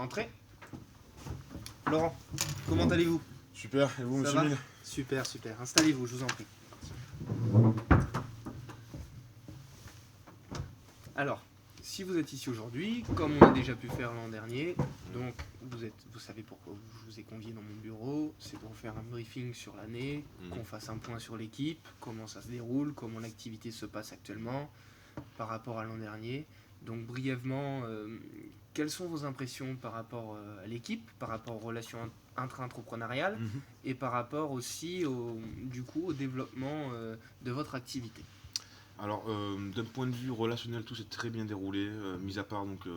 Entrez. Laurent, comment allez-vous? Super, et vous, Ça monsieur va Mille? Super, super. Installez-vous, je vous en prie. Alors, si vous êtes ici aujourd'hui, comme on a déjà pu faire l'an dernier, donc vous savez pourquoi je vous ai convié dans mon bureau, c'est pour faire un briefing sur l'année, qu'on fasse un point sur l'équipe, comment ça se déroule, comment l'activité se passe actuellement par rapport à l'an dernier. Donc brièvement, quelles sont vos impressions par rapport à l'équipe, par rapport aux relations intra-entrepreneuriales et par rapport aussi au développement de votre activité? Alors, d'un point de vue relationnel, tout s'est très bien déroulé, mis à part donc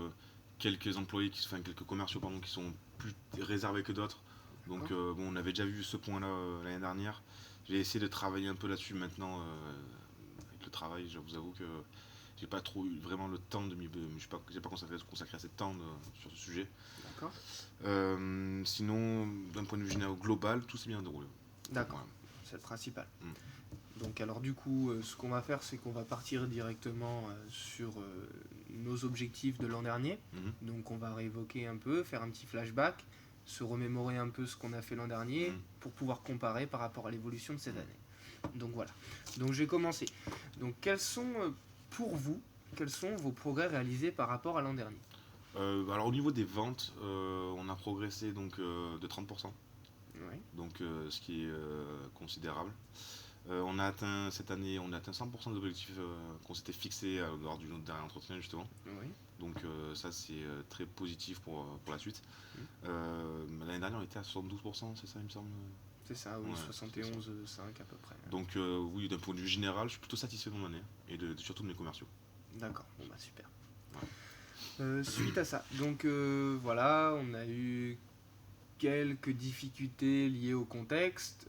quelques employés, quelques commerciaux pardon, qui sont plus réservés que d'autres. Donc, bon, on avait déjà vu ce point-là l'année dernière. J'ai essayé de travailler un peu là-dessus maintenant avec le travail. Je vous avoue que j'ai pas trop eu vraiment le temps j'ai pas consacré assez de temps sur ce sujet. D'accord. Sinon, d'un point de vue général global, tout s'est bien déroulé. D'accord, Voilà. c'est le principal. Donc alors du coup, ce qu'on va faire, c'est qu'on va partir directement sur nos objectifs de l'an dernier. Donc on va réévoquer un peu, faire un petit flashback, se remémorer un peu ce qu'on a fait l'an dernier pour pouvoir comparer par rapport à l'évolution de cette année. Donc voilà. Donc je vais commencer. Donc pour vous, quels sont vos progrès réalisés par rapport à l'an dernier? Alors au niveau des ventes, on a progressé donc de 30%, Oui. donc ce qui est considérable. On a atteint cette année, on a atteint 100% des objectifs qu'on s'était fixés lors du dernier entretien justement. Oui. Donc ça c'est très positif pour la suite. L'année dernière on était à 72%, c'est ça il me semble. C'est ça, oui, Ouais, 71,5 à peu près. Donc oui, d'un point de vue général, je suis plutôt satisfait de mon année et surtout de mes commerciaux. D'accord, bon bah super. Ouais. Suite à ça, donc voilà, on a eu quelques difficultés liées au contexte.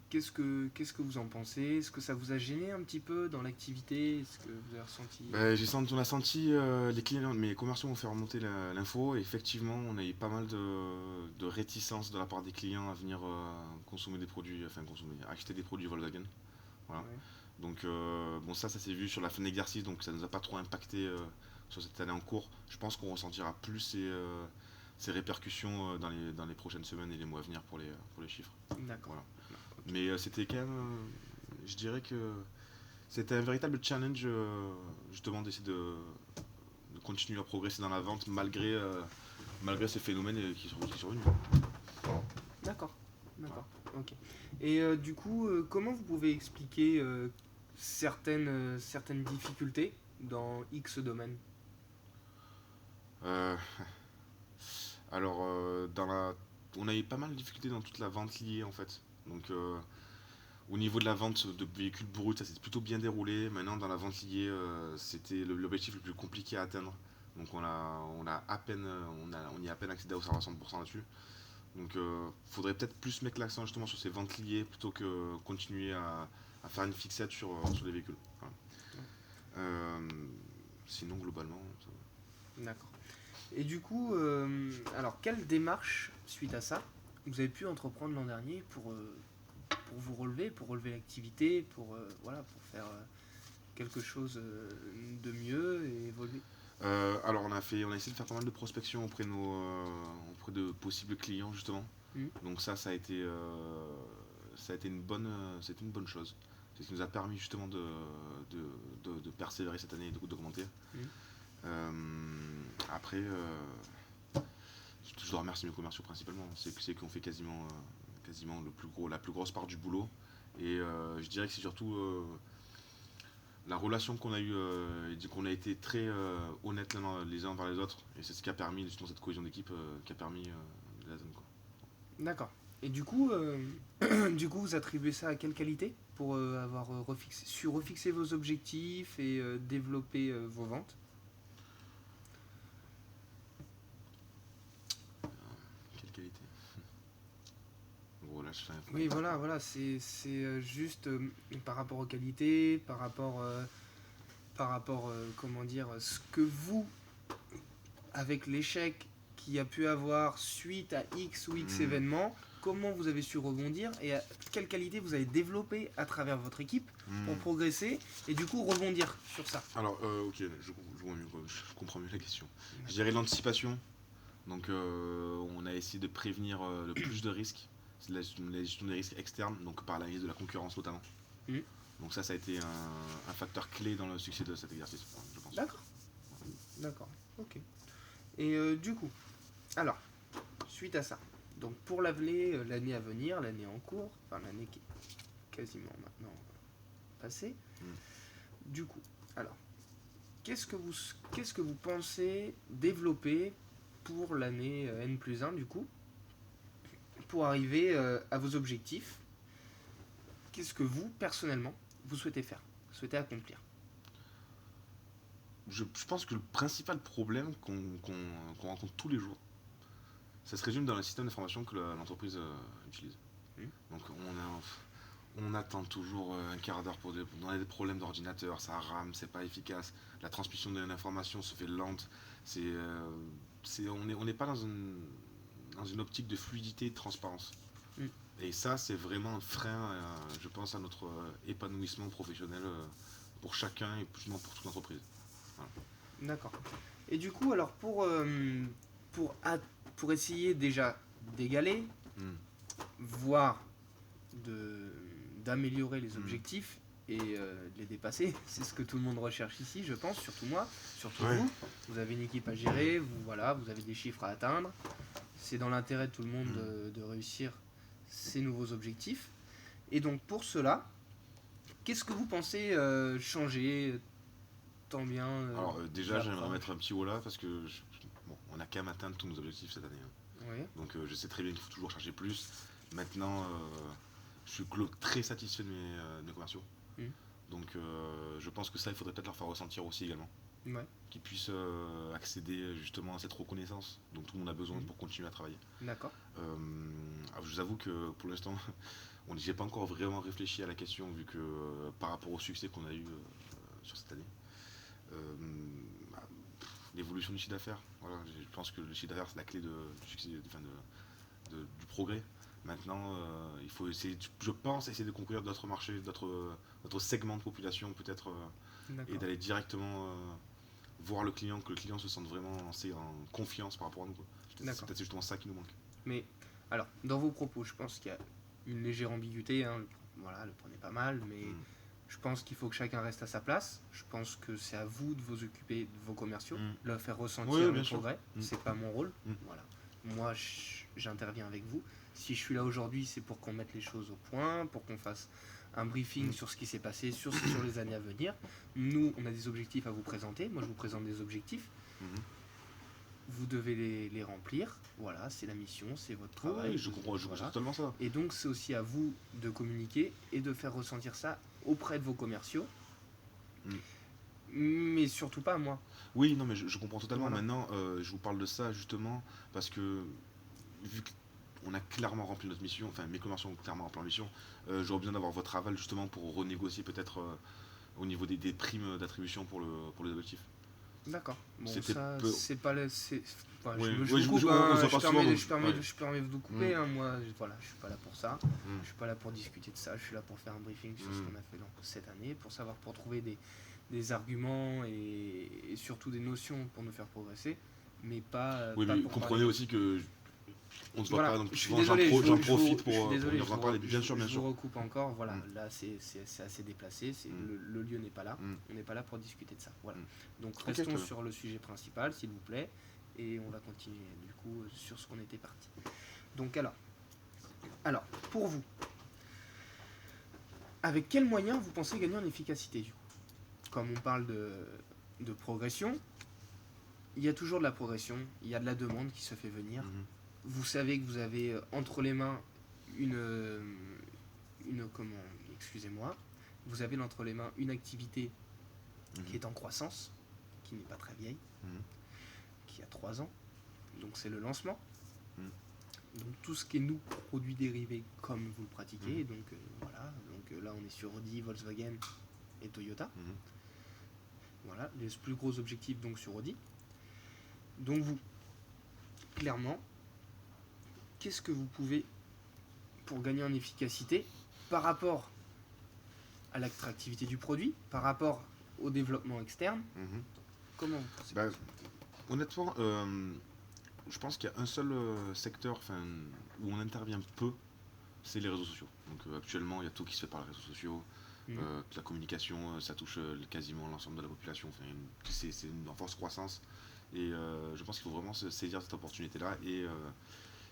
Qu'est-ce que vous en pensez? Est-ce que ça vous a gêné un petit peu dans l'activité? Est-ce que vous avez ressenti... On a senti les clients, mes commerciaux ont fait remonter l'info et effectivement on a eu pas mal de réticence de la part des clients à venir consommer des produits, acheter des produits Volkswagen. Voilà. Ouais. Donc bon ça s'est vu sur la fin de l'exercice, donc ça nous a pas trop impacté sur cette année en cours. Je pense qu'on ressentira plus ces répercussions dans les prochaines semaines et les mois à venir pour les chiffres. D'accord. Voilà. Okay. Mais c'était quand même, je dirais que c'était un véritable challenge justement d'essayer de continuer à progresser dans la vente malgré ces phénomènes qui sont survenus. D'accord. D'accord. Ok. Et du coup, comment vous pouvez expliquer certaines difficultés dans X domaines? Euh, alors, on a eu pas mal de difficultés dans toute la vente liée en fait. Donc, au niveau de la vente de véhicules bruts, ça s'est plutôt bien déroulé. Maintenant, dans la vente liée, c'était l'objectif le plus compliqué à atteindre. Donc, on y a à peine accédé à 100% là-dessus. Donc, faudrait peut-être plus mettre l'accent justement sur ces ventes liées plutôt que continuer à faire une fixette sur les véhicules. Voilà. Sinon, globalement, ça va. D'accord. Et du coup, alors quelle démarche, suite à ça, vous avez pu entreprendre l'an dernier pour vous relever, pour relever l'activité, voilà, pour faire quelque chose de mieux et évoluer? Alors, on a essayé de faire pas mal de prospection auprès de possibles clients justement. Donc ça a été c'était une bonne chose. C'est ce qui nous a permis justement de persévérer cette année et d'augmenter. Après, je dois remercier mes commerciaux principalement. C'est eux qui ont fait quasiment la plus grosse part du boulot. Et je dirais que c'est surtout la relation qu'on a eue, et qu'on a été très honnêtes les uns envers les autres. Et c'est ce qui a permis justement cette cohésion d'équipe qui a permis de la zone, quoi. D'accord. Et du coup, vous attribuez ça à quelle qualité pour avoir su refixer vos objectifs et développer vos ventes? Quelle qualité? Bon, là, je fais un... Oui, voilà, c'est juste par rapport aux qualités, par rapport, comment dire, ce que vous, avec l'échec qu'il y a pu avoir suite à X ou X événements, comment vous avez su rebondir et quelle qualité vous avez développé à travers votre équipe pour progresser et du coup rebondir sur ça. Alors, ok, je comprends mieux la question. Je dirais l'anticipation, Donc on a essayé de prévenir le plus de risques, c'est la gestion des risques externes, donc par l'analyse de la concurrence notamment. Mhm. Donc ça a été un facteur clé dans le succès de cet exercice, je pense. D'accord, ok. Et du coup, alors, suite à ça, donc pour l'année à venir, l'année en cours, enfin l'année qui est quasiment maintenant passée, du coup, alors, qu'est-ce que vous pensez développer pour l'année N+1 du coup, pour arriver à vos objectifs? Qu'est-ce que vous, personnellement, vous souhaitez faire, souhaitez accomplir? Je pense que le principal problème qu'on rencontre tous les jours, ça se résume dans le système d'information que l'entreprise utilise. Donc on attend toujours un quart d'heure on a des problèmes d'ordinateur, ça rame, c'est pas efficace, la transmission de l'information se fait lente, on n'est pas dans une optique de fluidité et de transparence. Et ça, c'est vraiment un frein, je pense, à notre épanouissement professionnel pour chacun et justement pour toute l'entreprise. Voilà. D'accord. Et du coup, alors pour essayer déjà d'égaler, voire d'améliorer les objectifs et de les dépasser, c'est ce que tout le monde recherche ici, je pense, surtout moi, surtout vous. Vous avez une équipe à gérer, vous avez des chiffres à atteindre. C'est dans l'intérêt de tout le monde de réussir ces nouveaux objectifs. Et donc pour cela, qu'est-ce que vous pensez changer tant bien Alors déjà, j'aimerais mettre un petit haut là parce que on a quand même atteint tous nos objectifs cette année. Oui. Donc je sais très bien qu'il faut toujours chercher plus. Maintenant, je suis très satisfait de mes commerciaux. Donc je pense que ça, il faudrait peut-être leur faire ressentir aussi également. Ouais. Qu'ils puissent accéder justement à cette reconnaissance dont tout le monde a besoin pour continuer à travailler. D'accord. Je vous avoue que pour l'instant, n'y ai pas encore vraiment réfléchi à la question vu que par rapport au succès qu'on a eu sur cette année. L'évolution du chiffre d'affaires, voilà, je pense que le chiffre d'affaires c'est la clé du succès, du progrès. Maintenant, il faut essayer, je pense, essayer de conquérir d'autres marchés, d'autres segments de population peut-être, et d'aller directement voir le client, que le client se sente vraiment en confiance par rapport à nous. C'est peut-être justement ça qui nous manque. Mais alors, dans vos propos, je pense qu'il y a une légère ambiguïté. Voilà, le prenez pas mal, mais je pense qu'il faut que chacun reste à sa place. Je pense que c'est à vous de vous occuper de vos commerciaux, leur faire ressentir le progrès. C'est pas mon rôle. Voilà. Moi, j'interviens avec vous. Si je suis là aujourd'hui, c'est pour qu'on mette les choses au point, pour qu'on fasse un briefing sur ce qui s'est passé, sur les années à venir. Nous, on a des objectifs à vous présenter. Moi, je vous présente des objectifs. Vous devez les remplir. Voilà, c'est la mission, c'est votre travail. Oui, je comprends totalement ça. Et donc, c'est aussi à vous de communiquer et de faire ressentir ça auprès de vos commerciaux. Mais surtout pas à moi. Oui, non, mais je comprends totalement. Voilà. Maintenant, je vous parle de ça justement parce que vu qu'on a clairement rempli notre mission, enfin mes commerciaux ont clairement rempli leur mission, j'aurais besoin d'avoir votre aval justement pour renégocier peut-être au niveau des primes d'attribution pour les objectifs. D'accord. Bon, ça, c'est pas le. Je permets de vous couper. Moi, voilà, je suis pas là pour ça. Je suis pas là pour discuter de ça. Je suis là pour faire un briefing sur ce qu'on a fait cette année, pour trouver des arguments et surtout des notions pour nous faire progresser, mais pas. Oui, pas mais pour comprenez aussi que on ne se voit pas, donc j'en profite pour en parler. Bien sûr. Je vous recoupe encore. Voilà, là c'est assez déplacé. Le lieu n'est pas là. On n'est pas là pour discuter de ça. Voilà. Donc restons sur le sujet principal, s'il vous plaît, et on va continuer du coup sur ce qu'on était parti. Donc alors pour vous, avec quels moyens vous pensez gagner en efficacité du coup? Comme on parle de progression, il y a toujours de la progression, il y a de la demande qui se fait venir. Vous savez que vous avez entre les mains vous avez entre les mains une activité qui est en croissance, qui n'est pas très vieille, qui a 3 ans, donc c'est le lancement. Donc tout ce qui est nous, produits dérivés comme vous le pratiquez, donc voilà, donc là on est sur Audi, Volkswagen et Toyota. Voilà, les plus gros objectifs donc sur Audi. Donc vous, clairement, qu'est-ce que vous pouvez, pour gagner en efficacité, par rapport à l'attractivité du produit, par rapport au développement externe, comment vous pensez? Honnêtement, je pense qu'il y a un seul secteur où on intervient peu, c'est les réseaux sociaux. Donc actuellement, il y a tout qui se fait par les réseaux sociaux. La communication, ça touche quasiment l'ensemble de la population. Enfin, c'est en force croissance. Et je pense qu'il faut vraiment se saisir cette opportunité-là et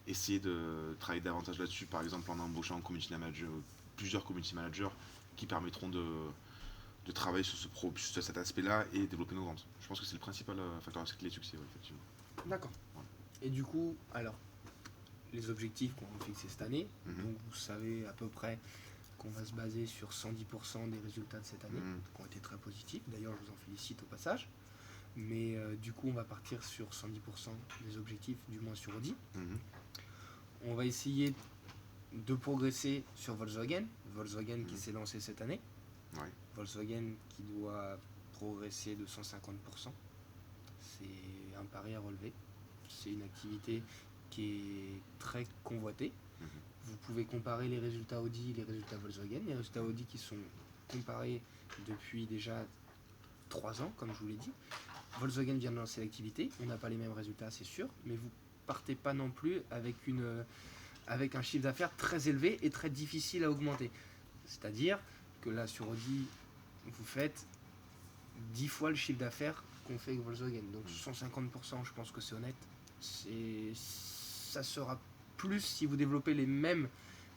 essayer de travailler davantage là-dessus, par exemple en embauchant un community manager, plusieurs community managers qui permettront de travailler sur cet aspect-là et développer nos ventes. Je pense que c'est le principal facteur clé de succès, ouais, effectivement. D'accord. Voilà. Et du coup, alors, les objectifs qu'on va fixer cette année, donc vous savez à peu près qu'on va se baser sur 110% des résultats de cette année, qui ont été très positifs. D'ailleurs, je vous en félicite au passage. Mais du coup, on va partir sur 110% des objectifs, du moins sur Audi. On va essayer de progresser sur Volkswagen. Volkswagen qui s'est lancé cette année. Ouais. Volkswagen qui doit progresser de 150%. C'est un pari à relever. C'est une activité qui est très convoitée. Vous pouvez comparer les résultats Audi et les résultats Volkswagen. Les résultats Audi qui sont comparés depuis déjà 3 ans, comme je vous l'ai dit. Volkswagen vient de lancer l'activité, on n'a pas les mêmes résultats, c'est sûr, mais vous partez pas non plus avec un chiffre d'affaires très élevé et très difficile à augmenter. C'est-à-dire que là, sur Audi, vous faites 10 fois le chiffre d'affaires qu'on fait avec Volkswagen. Donc 150%, je pense que c'est honnête. Ça sera plus si vous développez les mêmes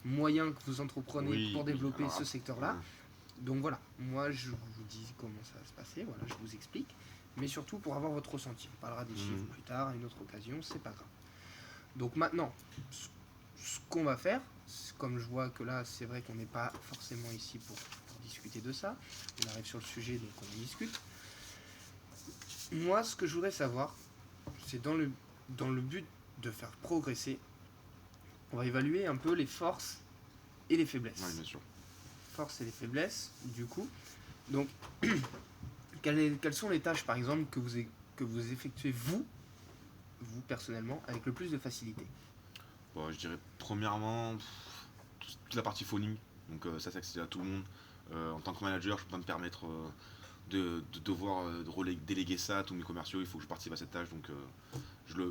moyens que vous entreprenez pour développer ce secteur-là. Donc voilà, moi je vous dis comment ça va se passer, voilà, je vous explique. Mais surtout pour avoir votre ressenti. On parlera des chiffres plus tard, à une autre occasion, c'est pas grave. Donc maintenant, ce qu'on va faire, comme je vois que là, c'est vrai qu'on n'est pas forcément ici pour discuter de ça, on arrive sur le sujet, donc on en discute. Moi, ce que je voudrais savoir, c'est dans le but de faire progresser, on va évaluer un peu les forces et les faiblesses. Oui, bien sûr. Forces et les faiblesses, du coup. Donc, quelles sont les tâches, par exemple, que vous effectuez, vous personnellement, avec le plus de facilité? Bon, je dirais premièrement, toute la partie phoning. Donc ça s'accède à tout le monde. En tant que manager, je peux pas me permettre de devoir déléguer ça à tous mes commerciaux. Il faut que je participe à cette tâche. Donc tout le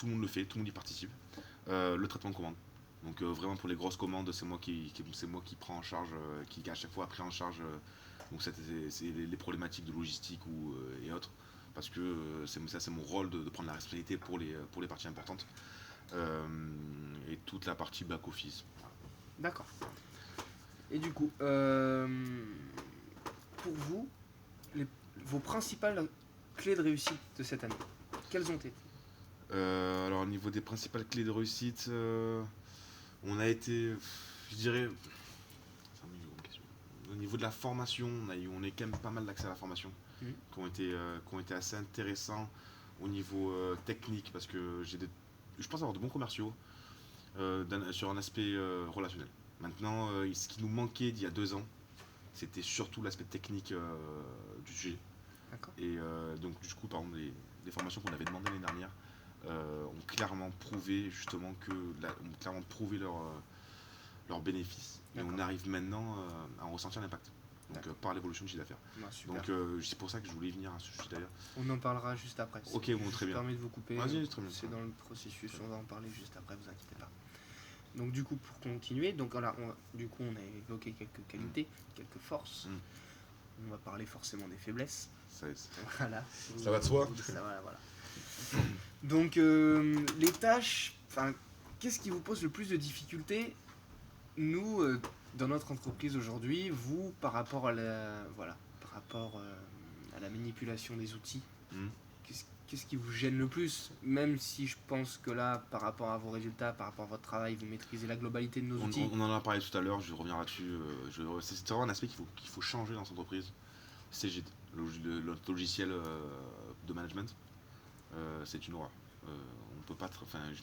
monde le fait, tout le monde y participe. Le traitement de commandes. Donc vraiment pour les grosses commandes, c'est moi qui prends en charge, qui à chaque fois a pris en charge donc c'est les problématiques de logistique et autres. Parce que c'est mon rôle de prendre la responsabilité pour les parties importantes. Et toute la partie back-office. D'accord. Et du coup, pour vous, vos principales clés de réussite de cette année, quelles ont été? Alors au niveau des principales clés de réussite, on a été, je dirais, au niveau de la formation, on a quand même pas mal d'accès à la formation, qui ont été assez intéressants au niveau technique, parce que je pense avoir de bons commerciaux sur un aspect relationnel. Maintenant, ce qui nous manquait d'il y a 2 ans, c'était surtout l'aspect technique du sujet. D'accord. Et donc du coup, par exemple, les formations qu'on avait demandées l'année dernière ont clairement prouvé justement ont clairement prouvé leurs bénéfices. Et on arrive maintenant à en ressentir l'impact. Donc par l'évolution du chiffre d'affaires. Donc c'est pour ça que je voulais venir à ce sujet d'ailleurs. On en parlera juste après. Ok, bon, très bien. Je me permets de vous couper. Vas-y, très bien. C'est dans le processus, on va en parler juste après, vous inquiétez pas. Donc du coup, pour continuer, donc voilà, on a évoqué quelques qualités, quelques forces. On va parler forcément des faiblesses. Voilà. Ça va de soi. Voilà. Donc les tâches, qu'est-ce qui vous pose le plus de difficultés, nous, dans notre entreprise aujourd'hui, vous, par rapport à la manipulation des outils, qu'est-ce qui vous gêne le plus? Même si je pense que là, par rapport à vos résultats, par rapport à votre travail, vous maîtrisez la globalité de nos outils. On en a parlé tout à l'heure, je vais revenir là-dessus. C'est vraiment un aspect qu'il faut changer dans cette entreprise. C'est Cegid, le logiciel de management. C'est une horreur. Je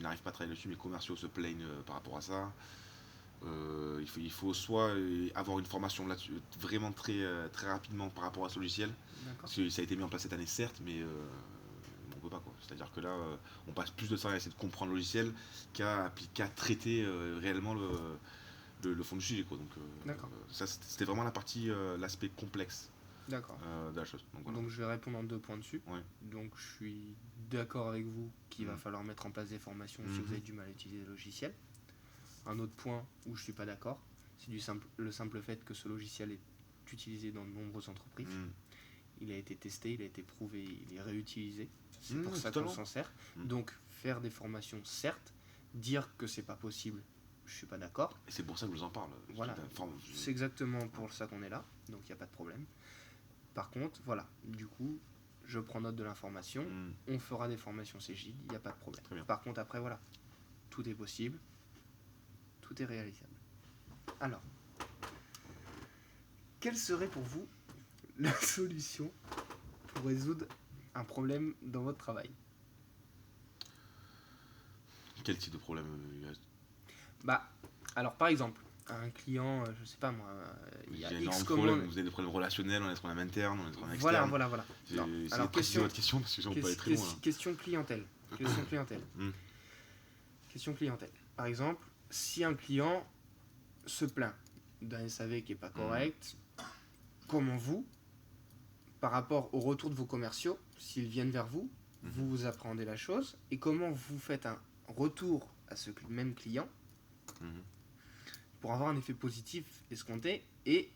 n'arrive pas à travailler dessus, mes commerciaux se plaignent par rapport à ça. Il faut soit avoir une formation là-dessus vraiment très, très rapidement par rapport à ce logiciel. Parce que ça a été mis en place cette année, certes, mais on peut pas, quoi. C'est-à-dire que là, on passe plus de temps à essayer de comprendre le logiciel qu'à traiter réellement le fond du sujet, quoi. Donc, ça, c'était vraiment l'aspect complexe de la chose. Donc je vais répondre en 2 points dessus. Ouais. Donc je suis d'accord avec vous qu'il va Mm. falloir mettre en place des formations si vous Mhm. avez du mal à utiliser le logiciel. Un autre point où je ne suis pas d'accord, c'est le simple fait que ce logiciel est utilisé dans de nombreuses entreprises. Mm. Il a été testé, il a été prouvé, il est réutilisé. C'est pour ça qu'on Totalement. s'en sert. Mm. Donc faire des formations, certes, dire que c'est pas possible, je suis pas d'accord. Et c'est pour ça que je vous en parle. Voilà. C'est exactement pour ça qu'on est là, donc il n'y a pas de problème. Par contre, voilà, du coup, je prends note de l'information, Mm. on fera des formations Cégide, il n'y a pas de problème. Très bien. Par contre, après, voilà, tout est possible, tout est réalisable. Alors, quelle serait pour vous la solution pour résoudre un problème dans votre travail? Quel type de problème Bah, alors par exemple, un client, je sais pas moi, il y a X énormément de commandes. problèmes. Vous avez des problèmes relationnels, on a des problèmes internes, on a des problèmes Voilà, externes. voilà, voilà. Non. Essayez Alors, de préciser votre question parce que sinon on peut aller très loin. Là. question clientèle. Question clientèle. Mm. Question clientèle. Par exemple, si un client se plaint d'un SAV qui n'est pas correct, comment vous, par rapport au retour de vos commerciaux, s'ils viennent vers vous, vous appréhendez la chose, et comment vous faites un retour à ce même client Mhm. pour avoir un effet positif escompté et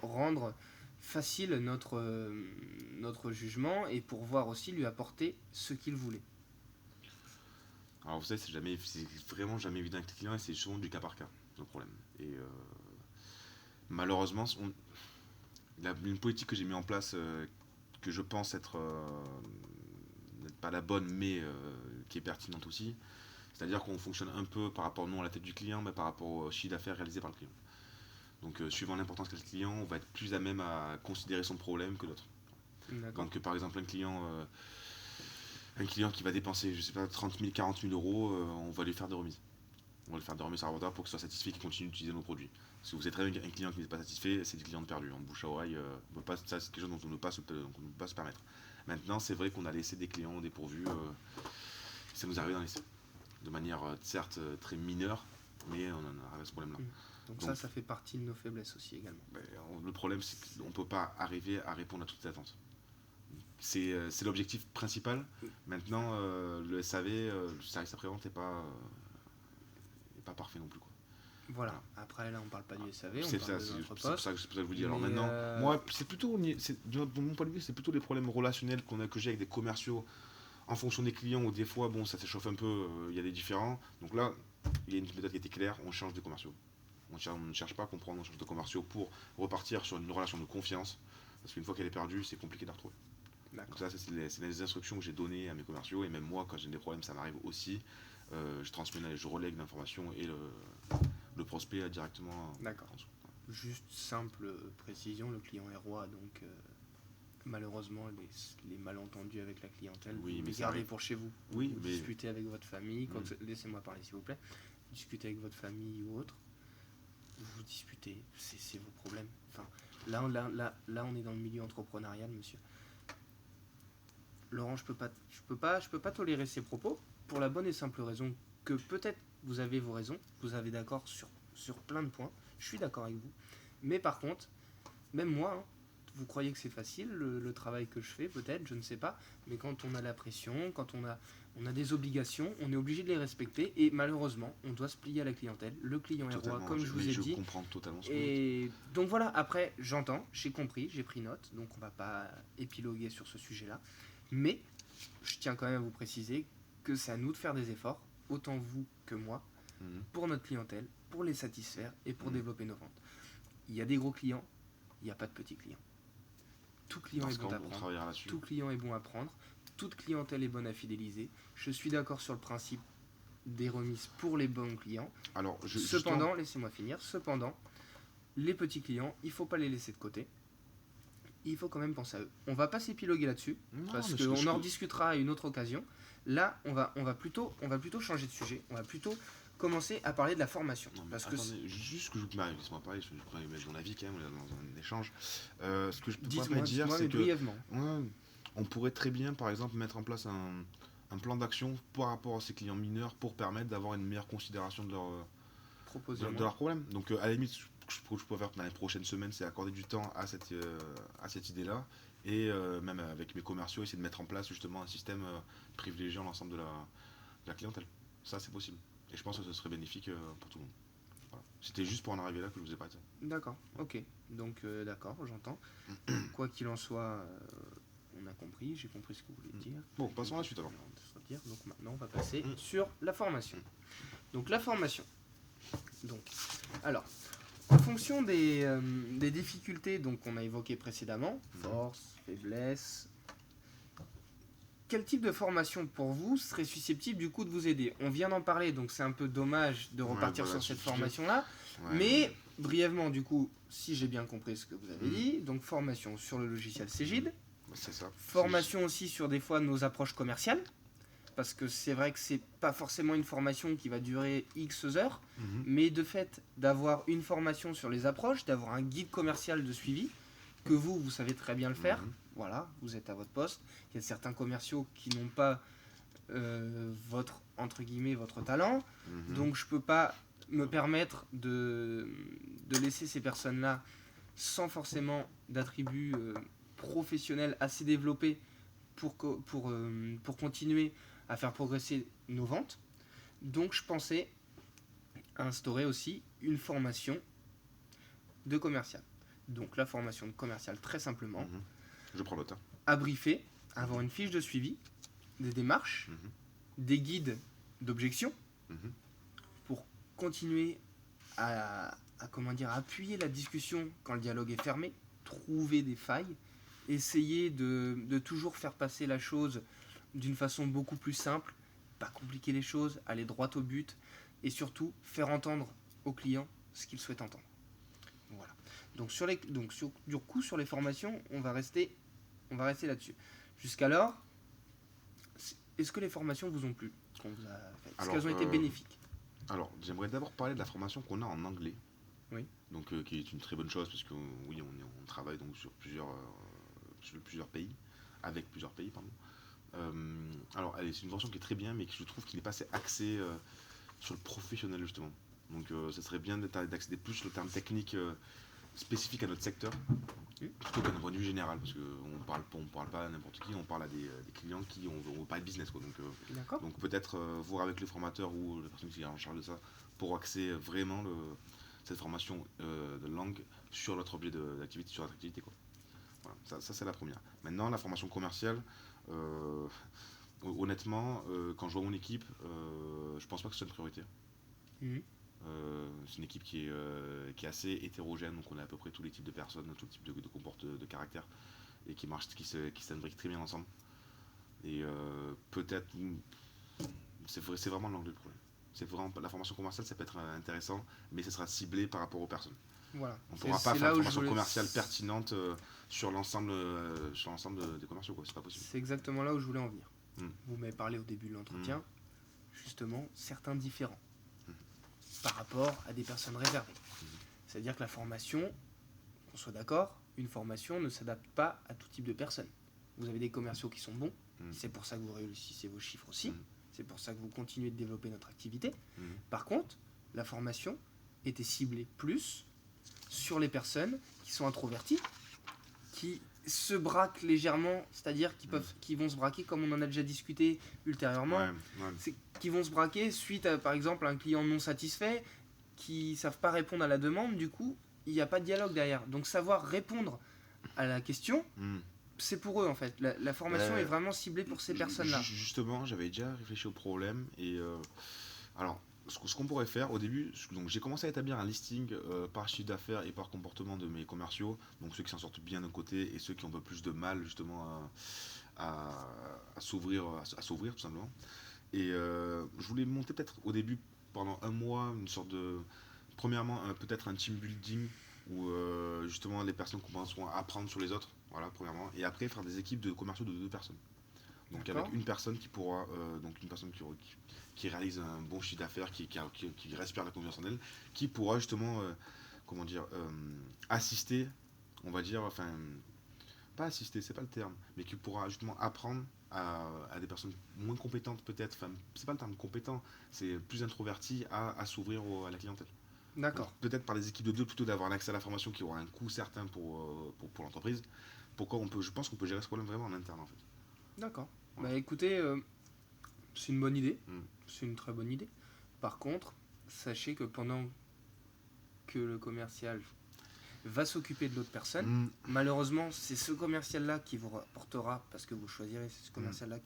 rendre facile notre jugement et pour voir aussi lui apporter ce qu'il voulait. Alors vous savez, c'est vraiment jamais évident avec les clients et c'est souvent du cas par cas, le problème. Et malheureusement, une politique que j'ai mis en place, que je pense être n'être pas la bonne, mais qui est pertinente aussi, c'est-à-dire qu'on fonctionne un peu par rapport non à la tête du client, mais par rapport au chiffre d'affaires réalisé par le client. Donc suivant l'importance qu'a le client, on va être plus à même à considérer son problème que d'autres. D'accord. Donc par exemple un client qui va dépenser, je sais pas, 30 000, 40 000 euros, on va lui faire des remises. On va lui faire des remises à revendeur pour qu'il soit satisfait et qu'il continue d'utiliser nos produits. Si vous êtes un client qui n'est pas satisfait, c'est des clients perdus. En bouche à oreille, ça c'est quelque chose dont on ne peut pas se permettre. Maintenant, c'est vrai qu'on a laissé des clients dépourvus. Ça nous arrive d'en laisser. De manière certes très mineure, mais on en arrive à ce problème-là. Donc ça fait partie de nos faiblesses aussi également. Le problème, c'est qu'on ne peut pas arriver à répondre à toutes les attentes. C'est l'objectif principal. Maintenant, le SAV, le service après-vente n'est pas parfait non plus. Quoi. Voilà. Après, là, on parle pas du SAV, on C'est parle ça, de notre c'est pour ça que je vous dis. Alors Mais, maintenant, moi, c'est plutôt, de mon point de vue, c'est plutôt les problèmes relationnels que j'ai avec des commerciaux en fonction des clients où des fois, bon, ça s'échauffe un peu, il y a des différends. Donc là, il y a une méthode qui était claire, on change de commerciaux. On ne cherche pas à comprendre, on change de commerciaux pour repartir sur une relation de confiance. Parce qu'une fois qu'elle est perdue, c'est compliqué de la retrouver. Donc ça, c'est les instructions que j'ai données à mes commerciaux. Et même moi, quand j'ai des problèmes, ça m'arrive aussi. Je transmets, je relègue l'information et le prospect directement. D'accord. Juste simple précision, le client est roi, donc malheureusement les malentendus avec la clientèle, Oui, vous mais les gardez pour chez vous. Oui, vous mais discutez avec votre famille, laissez-moi parler s'il vous plaît, discutez avec votre famille ou autre, vous disputez, c'est vos problèmes. Enfin, là on est dans le milieu entrepreneurial, monsieur. Laurent, je peux pas tolérer ces propos pour la bonne et simple raison que peut-être vous avez vos raisons, vous avez d'accord sur plein de points, je suis d'accord avec vous, mais par contre, même moi, hein, vous croyez que c'est facile le travail que je fais, peut-être, je ne sais pas, mais quand on a la pression, quand on a des obligations, on est obligé de les respecter et malheureusement, on doit se plier à la clientèle. Le client est roi, comme je vous ai dit. Je comprends totalement ce que et donc voilà, après, j'entends, j'ai compris, j'ai pris note, donc on va pas épiloguer sur ce sujet-là, mais je tiens quand même à vous préciser que c'est à nous de faire des efforts, autant vous que moi, pour notre clientèle, pour les satisfaire et pour développer nos ventes. Il y a des gros clients, il n'y a pas de petits clients. Tout client est bon à prendre. Tout client est bon à prendre. Toute clientèle est bonne à fidéliser. Je suis d'accord sur le principe des remises pour les bons clients. Alors, cependant, laissez-moi finir. Cependant, les petits clients, il ne faut pas les laisser de côté. Il faut quand même penser à eux. On va pas s'épiloguer là-dessus, parce qu'on en rediscutera à une autre occasion. Là, on va plutôt changer de sujet. On va plutôt commencer à parler de la formation. Non, parce attendez, juste que laisse-moi parler, je vais mettre mon avis quand même, on est dans un échange. Ce que je peux pas dire, c'est que on pourrait très bien, par exemple, mettre en place un plan d'action par rapport à ces clients mineurs pour permettre d'avoir une meilleure considération de leurs problèmes. Donc, à la limite, ce que je peux faire dans les prochaines semaines, c'est accorder du temps à cette idée-là et même avec mes commerciaux, essayer de mettre en place justement un système privilégiant l'ensemble de la clientèle. Ça, c'est possible. Et je pense que ce serait bénéfique pour tout le monde. Voilà. C'était juste pour en arriver là que je vous ai parlé de ça. D'accord, ok. Donc, d'accord, j'entends. Quoi qu'il en soit, on a compris, j'ai compris ce que vous voulez dire. Bon, passons à la suite alors. Donc maintenant, on va passer sur la formation. Donc, la formation. Donc, alors, en fonction des difficultés qu'on a évoquées précédemment, force, faiblesse, quel type de formation pour vous serait susceptible du coup de vous aider? On vient d'en parler, donc c'est un peu dommage de repartir sur cette formation-là. Mais brièvement, du coup, si j'ai bien compris ce que vous avez dit, donc formation sur le logiciel Cegid, c'est ça. formation aussi sur des fois nos approches commerciales, parce que c'est vrai que c'est pas forcément une formation qui va durer X heures, mais de fait d'avoir une formation sur les approches, d'avoir un guide commercial de suivi, que vous savez très bien le faire. Voilà, vous êtes à votre poste. Il y a certains commerciaux qui n'ont pas votre, entre guillemets, votre talent. Donc je peux pas me permettre de laisser ces personnes-là sans forcément d'attributs professionnels assez développés pour continuer à faire progresser nos ventes. Donc je pensais instaurer aussi une formation de commercial. Donc la formation de commercial, très simplement, je prends note. À briefer, avoir une fiche de suivi, des démarches, des guides d'objection, pour continuer à appuyer la discussion quand le dialogue est fermé, trouver des failles, essayer de toujours faire passer la chose d'une façon beaucoup plus simple, pas compliquer les choses, aller droit au but, et surtout faire entendre au client ce qu'il souhaite entendre. Voilà. Donc sur les formations, on va rester là-dessus. Jusqu'alors, est-ce que les formations vous ont plu qu'on vous a faites? Est-ce qu'elles ont été bénéfiques? Alors, j'aimerais d'abord parler de la formation qu'on a en anglais. Oui. Donc, qui est une très bonne chose parce que oui, on travaille donc sur plusieurs pays, avec plusieurs pays, pardon. Alors, c'est une formation qui est très bien, mais que je trouve qu'il n'est pas assez axé sur le professionnel justement. Donc, ce serait bien d'accéder plus sur le terme technique spécifique à notre secteur, plutôt qu'à un point de vue général, parce qu'on parle pas à n'importe qui, on parle à des clients qui on parle business quoi. Donc peut-être voir avec les formateurs ou les personnes qui sont en charge de ça pour axer vraiment cette formation de langue sur notre objet d'activité, sur notre activité quoi. Voilà, ça c'est la première. Maintenant la formation commerciale, honnêtement, quand je vois mon équipe, je pense pas que ce soit une priorité. C'est une équipe qui est assez hétérogène, donc on a à peu près tous les types de personnes, tout type de comportement, de caractère, et qui s'imbriquent très bien ensemble. Et peut-être, c'est vraiment l'angle du problème. C'est vraiment la formation commerciale, ça peut être intéressant, mais ça sera ciblé par rapport aux personnes. Voilà. On ne pourra pas faire une formation commerciale pertinente sur l'ensemble des commerciaux, quoi. C'est pas possible. C'est exactement là où je voulais en venir. Vous m'avez parlé au début de l'entretien, justement, certains différents par rapport à des personnes réservées. C'est-à-dire que la formation, qu'on soit d'accord, une formation ne s'adapte pas à tout type de personnes. Vous avez des commerciaux qui sont bons, c'est pour ça que vous réussissez vos chiffres aussi, c'est pour ça que vous continuez de développer notre activité. Par contre, la formation était ciblée plus sur les personnes qui sont introverties, qui se braquent légèrement, c'est-à-dire qui vont se braquer comme on en a déjà discuté ultérieurement, qui vont se braquer suite à par exemple un client non satisfait, qui ne savent pas répondre à la demande, du coup il n'y a pas de dialogue derrière. Donc savoir répondre à la question, c'est pour eux en fait. La formation est vraiment ciblée pour ces personnes-là. Justement, j'avais déjà réfléchi au problème et alors ce qu'on pourrait faire au début, donc j'ai commencé à établir un listing par chiffre d'affaires et par comportement de mes commerciaux, donc ceux qui s'en sortent bien d'un côté et ceux qui ont un peu plus de mal justement à s'ouvrir tout simplement. Et je voulais monter peut-être au début pendant un mois une sorte de, premièrement peut-être un team building où justement les personnes commenceront à apprendre sur les autres, voilà premièrement, et après faire des équipes de commerciaux de 2 personnes. Donc avec une personne qui pourra, donc une personne qui réalise un bon chiffre d'affaires, qui respire la confiance en elle, qui pourra justement, assister, on va dire, enfin, pas assister, c'est pas le terme, mais qui pourra justement apprendre à des personnes moins compétentes peut-être, enfin, c'est pas le terme compétent, c'est plus introverti à s'ouvrir à la clientèle. D'accord. Peut-être par les équipes de 2 plutôt d'avoir un accès à la formation qui aura un coût certain pour l'entreprise. Je pense qu'on peut gérer ce problème vraiment en interne en fait. D'accord. Voilà. Bah écoutez, c'est une bonne idée. Mm. C'est une très bonne idée. Par contre, sachez que pendant que le commercial va s'occuper de l'autre personne, Mm. malheureusement, c'est ce commercial-là qui vous rapportera, parce que vous choisirez, c'est ce commercial-là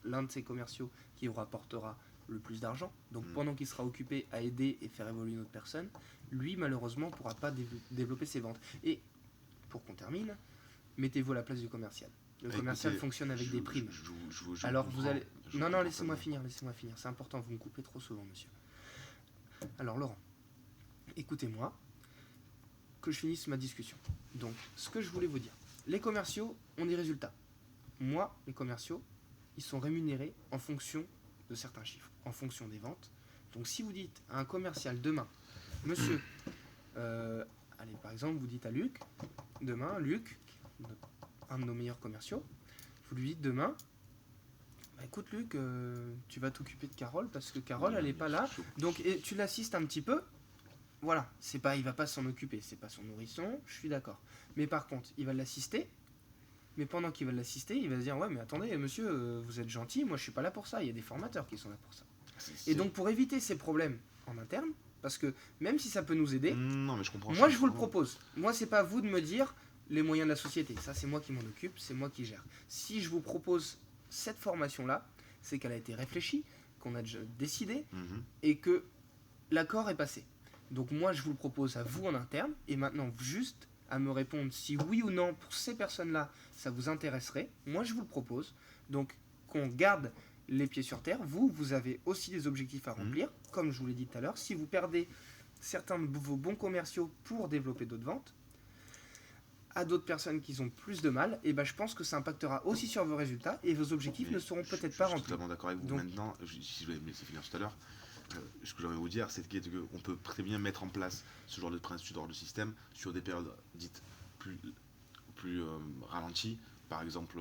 l'un de ces commerciaux qui vous rapportera le plus d'argent. Donc pendant qu'il sera occupé à aider et faire évoluer une autre personne, lui, malheureusement, ne pourra pas développer ses ventes. Et pour qu'on termine, mettez-vous à la place du commercial. Le commercial fonctionne avec des primes. Alors vous allez... Non, laissez-moi finir. C'est important, vous me coupez trop souvent, monsieur. Alors Laurent, écoutez-moi, que je finisse ma discussion. Donc, ce que je voulais vous dire, les commerciaux ont des résultats. Moi, les commerciaux, ils sont rémunérés en fonction de certains chiffres, en fonction des ventes. Donc, si vous dites à un commercial demain, monsieur, allez, par exemple, vous dites à Luc, demain, Luc, un de nos meilleurs commerciaux, vous lui dites demain, bah, écoute Luc, tu vas t'occuper de Carole parce que Carole, elle n'est pas là. Donc, et tu l'assistes un petit peu. Voilà, il va pas s'en occuper, c'est pas son nourrisson, je suis d'accord. Mais par contre, il va l'assister. Mais pendant qu'il va l'assister, il va se dire ouais, mais attendez, monsieur, vous êtes gentil, moi je suis pas là pour ça. Il y a des formateurs qui sont là pour ça. Et donc pour éviter ces problèmes en interne, parce que même si ça peut nous aider, non, mais je comprends. Moi je vous le propose. Moi c'est pas à vous de me dire les moyens de la société. Ça c'est moi qui m'en occupe, c'est moi qui gère. Si je vous propose cette formation là, c'est qu'elle a été réfléchie, qu'on a déjà décidé et que l'accord est passé. Donc moi je vous le propose à vous en interne et maintenant juste à me répondre si oui ou non pour ces personnes-là ça vous intéresserait. Moi je vous le propose. Donc qu'on garde les pieds sur terre. Vous avez aussi des objectifs à remplir. Comme je vous l'ai dit tout à l'heure, si vous perdez certains de vos bons commerciaux pour développer d'autres ventes, à d'autres personnes qui ont plus de mal, et ben je pense que ça impactera aussi sur vos résultats et vos objectifs ne seront peut-être pas remplis. Je suis totalement d'accord avec vous. Donc, maintenant, si je vais me laisser finir tout à l'heure, ce que j'ai envie de vous dire, c'est qu'on peut très bien mettre en place ce genre de principe, ce genre de système sur des périodes dites plus ralenties, par exemple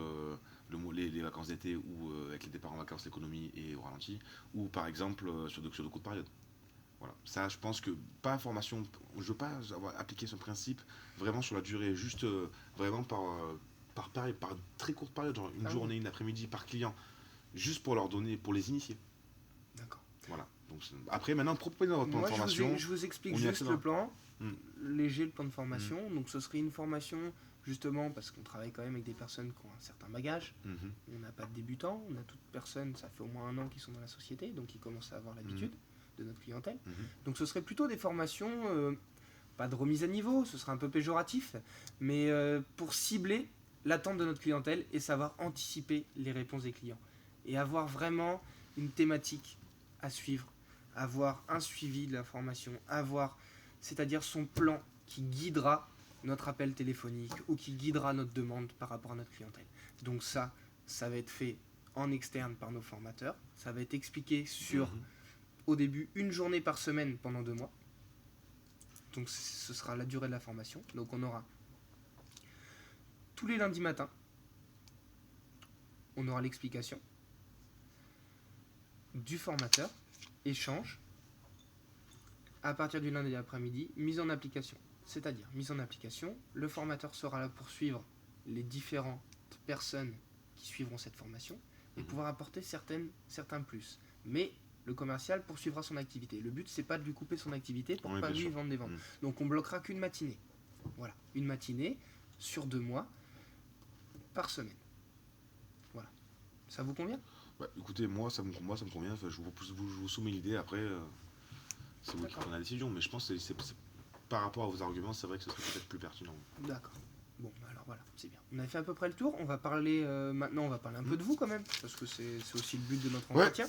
les vacances d'été ou avec les départs en vacances, l'économie est au ralenti, ou par exemple sur de courtes périodes. Voilà. Ça, je pense que pas formation, je veux pas avoir appliqué ce principe vraiment sur la durée, juste vraiment par très courte période, genre une journée, une après-midi par client, juste pour leur donner, pour les initier. D'accord. Voilà. Donc, après, maintenant, proposez votre plan de formation. Je vous explique juste le plan, léger le plan de formation. Donc, ce serait une formation, justement, parce qu'on travaille quand même avec des personnes qui ont un certain bagage. On n'a pas de débutants, on a toute personne, ça fait au moins 1 an qu'ils sont dans la société, donc ils commencent à avoir l'habitude de notre clientèle. Donc, ce serait plutôt des formations, pas de remise à niveau, ce serait un peu péjoratif, mais pour cibler l'attente de notre clientèle et savoir anticiper les réponses des clients. Et avoir vraiment une thématique à suivre, avoir un suivi de la formation, c'est-à-dire son plan qui guidera notre appel téléphonique ou qui guidera notre demande par rapport à notre clientèle. Donc ça va être fait en externe par nos formateurs, ça va être expliqué sur, au début, 1 journée par semaine pendant 2 mois. Donc ce sera la durée de la formation. Donc on aura tous les lundis matins, on aura l'explication du formateur, échange, à partir du lundi après-midi, mise en application. C'est-à-dire, mise en application, le formateur sera là pour suivre les différentes personnes qui suivront cette formation et pouvoir apporter certains plus. Mais le commercial poursuivra son activité. Le but, c'est pas de lui couper son activité pour pas lui vendre des ventes. Donc on bloquera qu'une matinée. Voilà, une matinée sur 2 mois par semaine. Voilà. Ça vous convient ? Bah, écoutez, moi ça me convient. Enfin, je vous soumets l'idée. Après, c'est vous qui prenez la décision. Mais je pense que par rapport à vos arguments, c'est vrai que ce serait peut-être plus pertinent. D'accord. Bon, alors voilà, c'est bien. On a fait à peu près le tour. On va parler maintenant, on va parler un peu de vous quand même, parce que c'est aussi le but de notre entretien.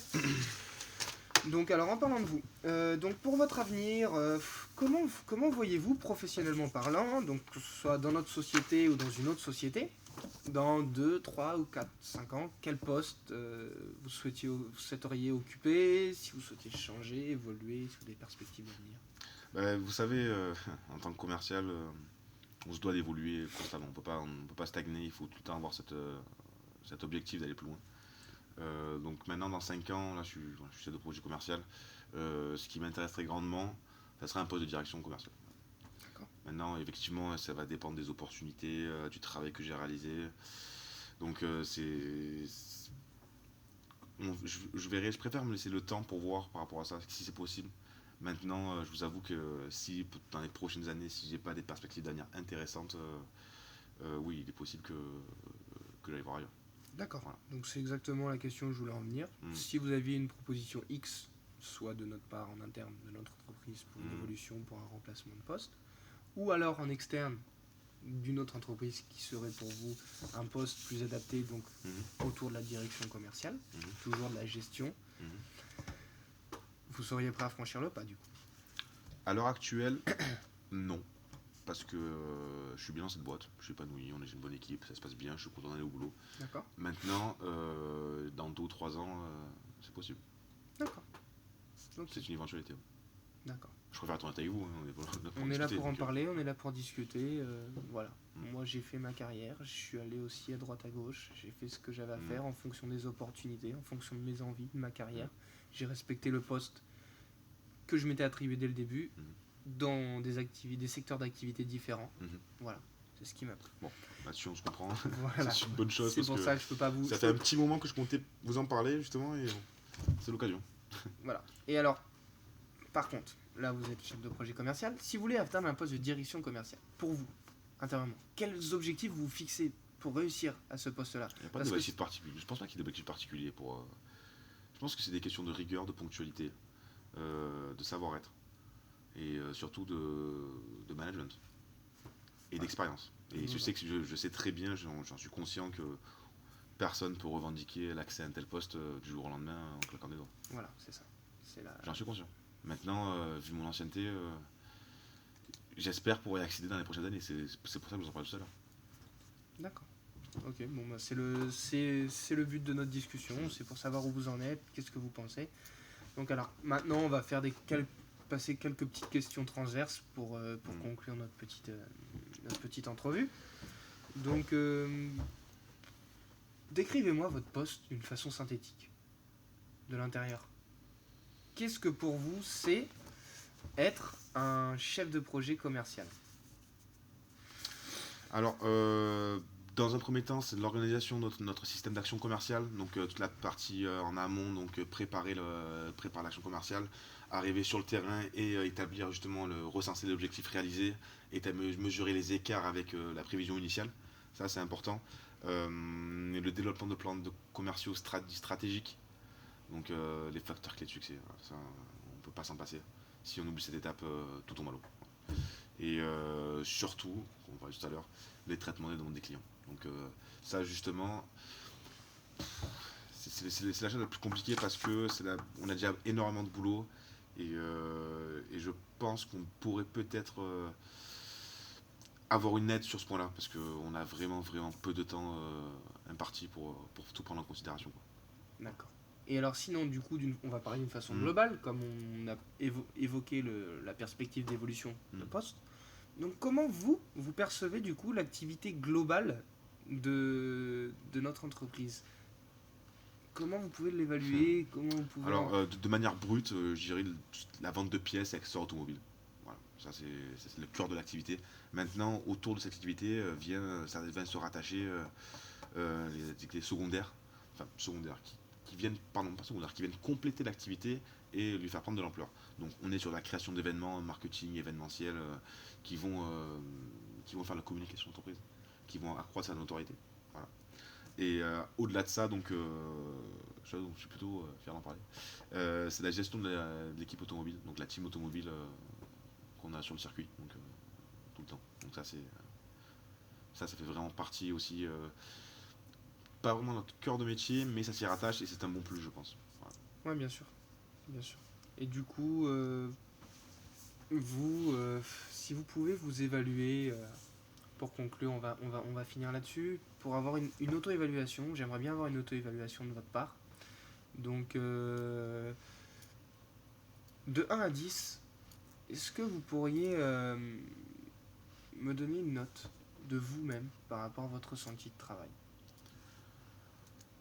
Donc, alors en parlant de vous, donc pour votre avenir, comment voyez-vous professionnellement parlant, donc que ce soit dans notre société ou dans une autre société, dans 2, 3 ou 4, 5 ans, quel poste vous souhaiteriez occuper, si vous souhaitez changer, évoluer, sur des perspectives d'avenir ? Vous savez, en tant que commercial, on se doit d'évoluer constamment. On ne peut pas stagner, il faut tout le temps avoir cet objectif d'aller plus loin. Donc maintenant, dans 5 ans, là, je suis chef de projet commercial. Ce qui m'intéresse très grandement, Ça sera un poste de direction commerciale. D'accord. Maintenant, effectivement, ça va dépendre des opportunités, du travail que j'ai réalisé. Donc, je verrai, je préfère me laisser le temps pour voir par rapport à ça, si c'est possible. Maintenant, je vous avoue que si dans les prochaines années, si j'ai pas des perspectives d'avenir intéressantes, oui, il est possible que j'aille voir ailleurs. D'accord. Voilà. Donc c'est exactement la question que je voulais en venir. Si vous aviez une proposition X, soit de notre part en interne de notre entreprise pour une évolution, pour un remplacement de poste, ou alors en externe d'une autre entreprise qui serait pour vous un poste plus adapté, donc autour de la direction commerciale, toujours de la gestion, vous seriez prêt à franchir le pas du coup? À l'heure actuelle, non. Parce que je suis bien dans cette boîte, je suis épanoui, j'ai une bonne équipe, ça se passe bien, je suis content d'aller au boulot. D'accord. Maintenant, dans 2 ou 3 ans, c'est possible. D'accord. Ok. C'est une éventualité. D'accord. Je préfère être honnête avec vous. On est là pour en parler, on est là pour discuter. Voilà. Moi, j'ai fait ma carrière, je suis allé aussi à droite à gauche, j'ai fait ce que j'avais à faire en fonction des opportunités, en fonction de mes envies, de ma carrière. J'ai respecté le poste que je m'étais attribué dès le début dans des secteurs d'activité différents. Voilà. C'est ce qui m'a plu. Bon, là-dessus on se comprend. Voilà. C'est une bonne chose. C'est pour ça que je peux pas vous. Ça fait un petit moment que je comptais vous en parler justement et c'est l'occasion. Voilà. Et alors, par contre, là vous êtes chef de projet commercial. Si vous voulez atteindre un poste de direction commerciale, pour vous, intérieurement, quels objectifs vous fixez pour réussir à ce poste-là? Il n'y a pas d'objectif particulier. Je pense pas qu'il y ait d'objectif particulier pour. Je pense que c'est des questions de rigueur, de ponctualité, de savoir-être et surtout de management et d'expérience. Et je sais que je sais très bien, j'en suis conscient que personne peut revendiquer l'accès à un tel poste du jour au lendemain en claquant des doigts. Voilà, c'est ça. J'en suis conscient. Maintenant, vu mon ancienneté, j'espère pouvoir y accéder dans les prochaines années. C'est pour ça que je vous en parle tout à l'heure. D'accord. Ok, bon, bah, c'est le but de notre discussion, c'est pour savoir où vous en êtes, qu'est-ce que vous pensez. Donc alors, maintenant, on va faire passer quelques petites questions transverses pour conclure notre petite entrevue. Donc, décrivez-moi votre poste d'une façon synthétique, de l'intérieur. Qu'est-ce que pour vous c'est être un chef de projet commercial? Alors, dans un premier temps, c'est l'organisation de notre système d'action commerciale, donc toute la partie en amont, donc préparer l'action commerciale, arriver sur le terrain et établir justement recenser l'objectif réalisé, et mesurer les écarts avec la prévision initiale. Ça, c'est important. Le développement de plans de commerciaux stratégiques, donc les facteurs clés de succès. Voilà, ça, on ne peut pas s'en passer. Si on oublie cette étape, tout tombe à l'eau. Et surtout, comme on parlait tout à l'heure, les traitements des demandes des clients. Donc ça justement, c'est la chose la plus compliquée parce que on a déjà énormément de boulot et je pense qu'on pourrait peut-être avoir une aide sur ce point-là parce qu'on a vraiment peu de temps imparti pour tout prendre en considération. D'accord. Et alors sinon, du coup, on va parler d'une façon globale, comme on a évoqué la perspective d'évolution de poste. Donc comment vous percevez du coup l'activité globale de notre entreprise? Comment vous pouvez l'évaluer? Alors de manière brute, je dirais la vente de pièces et accessoires automobiles. Voilà, ça c'est le cœur de l'activité. Maintenant, autour de cette activité ça va se rattacher les activités secondaires, qui viennent compléter l'activité et lui faire prendre de l'ampleur. Donc on est sur la création d'événements, marketing, événementiel, qui vont faire la communication d'entreprise, qui vont accroître sa notoriété. Voilà. Et au-delà de ça, donc je suis plutôt fier d'en parler. C'est la gestion de l'équipe automobile, donc la team automobile qu'on a sur le circuit, donc tout le temps. Donc ça fait vraiment partie aussi. Pas vraiment notre cœur de métier, mais ça s'y rattache et c'est un bon plus, je pense. Voilà. Ouais, bien sûr. Et du coup, si vous pouvez vous évaluer, pour conclure, on va finir là-dessus. Pour avoir une auto-évaluation, j'aimerais bien avoir une auto-évaluation de votre part. Donc, de 1 à 10, est-ce que vous pourriez me donner une note de vous-même par rapport à votre ressenti de travail?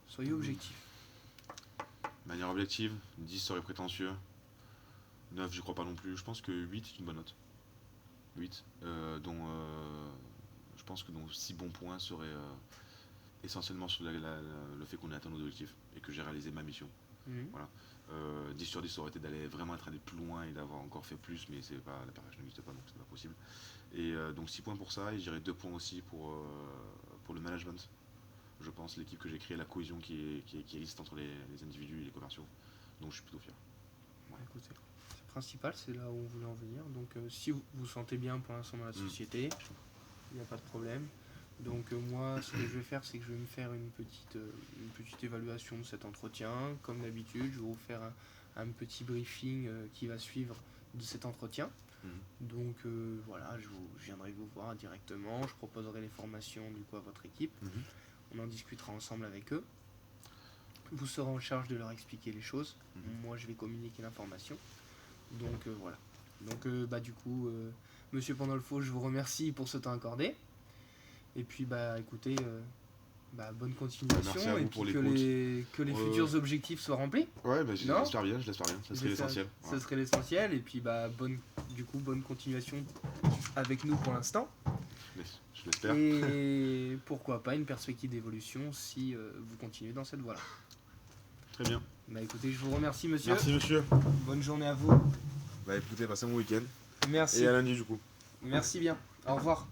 Soyez objectif. De manière objective, 10 serait prétentieux. 9, j'y crois pas non plus. Je pense que 8 est une bonne note. 8, dont je pense que 6 bons points seraient essentiellement sur le fait qu'on ait atteint nos objectifs et que j'ai réalisé ma mission. Voilà. 10 sur 10 ça aurait été d'aller vraiment être allé plus loin et d'avoir encore fait plus, mais c'est pas, la perfection n'existe pas, donc c'est pas possible. Et donc 6 points pour ça, et j'irai 2 points aussi pour le management. Je pense l'équipe que j'ai créée, la cohésion qui existe entre les individus et les commerciaux. Donc je suis plutôt fier. Ouais, écoutez, c'est principal, c'est là où on voulait en venir. Donc si vous vous sentez bien pour l'instant dans la société, il n'y a pas de problème. Donc moi, ce que je vais faire, c'est que je vais me faire une petite évaluation de cet entretien. Comme d'habitude, je vais vous faire un petit briefing qui va suivre de cet entretien. Donc voilà, je viendrai vous voir directement, je proposerai les formations du coup à votre équipe. On en discutera ensemble avec eux. Vous serez en charge de leur expliquer les choses. Moi, je vais communiquer l'information. Donc voilà. Donc du coup, Monsieur Pandolfo, je vous remercie pour ce temps accordé. Et puis écoutez, bonne continuation. Merci à vous et pour puis que les l'écoute. futurs objectifs soient remplis. Ouais, je l'espère bien, ça serait l'essentiel. Ça serait l'essentiel. Et puis bonne continuation avec nous pour l'instant. Je l'espère. Et pourquoi pas une perspective d'évolution si vous continuez dans cette voie-là. Très bien. Écoutez, je vous remercie, monsieur. Merci, monsieur. Bonne journée à vous. Écoutez, passez un bon week-end. Merci. Et à lundi, du coup. Merci bien. Au revoir.